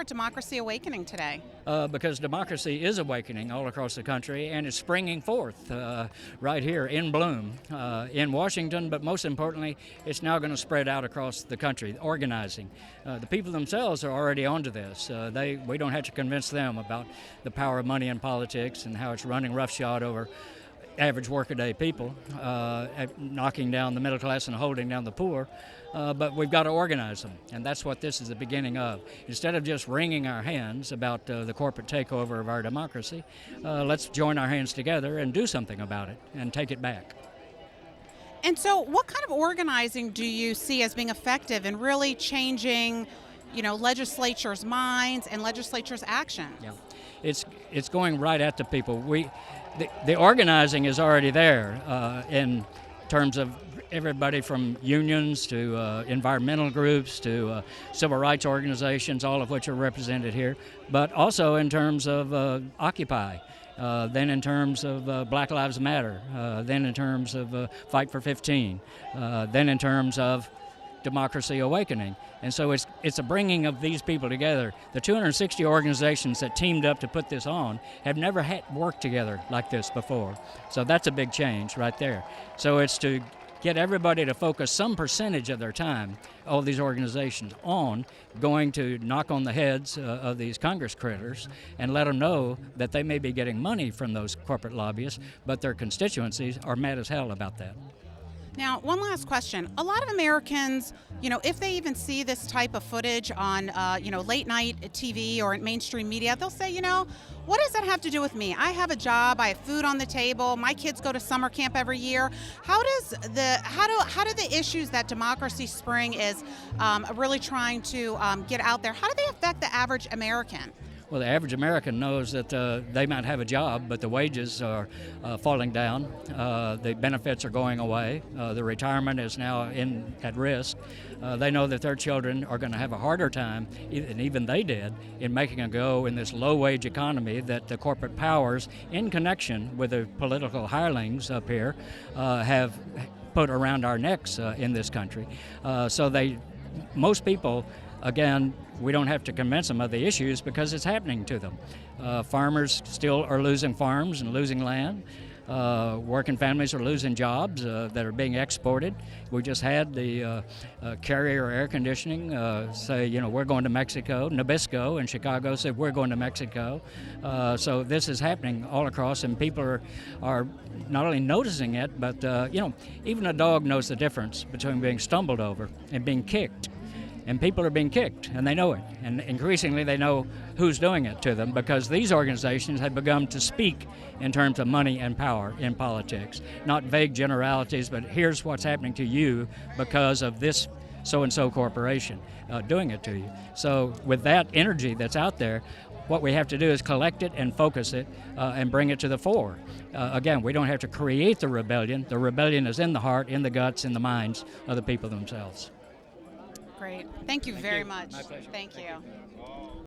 support Democracy Awakening today? Because democracy is awakening all across the country and is springing forth right here in bloom in Washington, but most importantly, it's now going to spread out across the country, organizing. The people themselves are already onto this. We don't have to convince them about the power of money in politics and how it's running roughshod over average workaday people, knocking down the middle class and holding down the poor, but we've got to organize them, and that's what this is the beginning of. Instead of just wringing our hands about the corporate takeover of our democracy, let's join our hands together and do something about it and take it back. And so what kind of organizing do you see as being effective in really changing, legislatures' minds and legislatures' action? Yeah, it's going right at the people. The organizing is already there in terms of everybody from unions to environmental groups to civil rights organizations, all of which are represented here, but also in terms of Occupy, then in terms of Black Lives Matter, then in terms of Fight for 15, then in terms of Democracy Awakening. And so it's a bringing of these people together. The 260 organizations that teamed up to put this on have never had worked together like this before. So that's a big change right there. So it's to get everybody to focus some percentage of their time, all these organizations, on going to knock on the heads of these Congress critters and let them know that they may be getting money from those corporate lobbyists, but their constituencies are mad as hell about that. Now, one last question. A lot of Americans, if they even see this type of footage on, late night TV or in mainstream media, they'll say, what does that have to do with me? I have a job, I have food on the table, my kids go to summer camp every year. How do the issues that Democracy Spring is really trying to get out there, how do they affect the average American? Well, the average American knows that they might have a job, but the wages are falling down. The benefits are going away. The retirement is now at risk. They know that their children are going to have a harder time, and even they did, in making a go in this low-wage economy that the corporate powers, in connection with the political hirelings up here, have put around our necks in this country. Most people, again, we don't have to convince them of the issues because it's happening to them. Farmers still are losing farms and losing land. Working families are losing jobs that are being exported. We just had the Carrier air conditioning say, we're going to Mexico. Nabisco in Chicago said, we're going to Mexico. So this is happening all across, and people are not only noticing it, but, even a dog knows the difference between being stumbled over and being kicked. And people are being kicked, and they know it. And increasingly, they know who's doing it to them because these organizations have begun to speak in terms of money and power in politics. Not vague generalities, but here's what's happening to you because of this so-and-so corporation doing it to you. So with that energy that's out there, what we have to do is collect it and focus it and bring it to the fore. Again, we don't have to create the rebellion. The rebellion is in the heart, in the guts, in the minds of the people themselves. Great. Thank you very much. My pleasure. Thank you.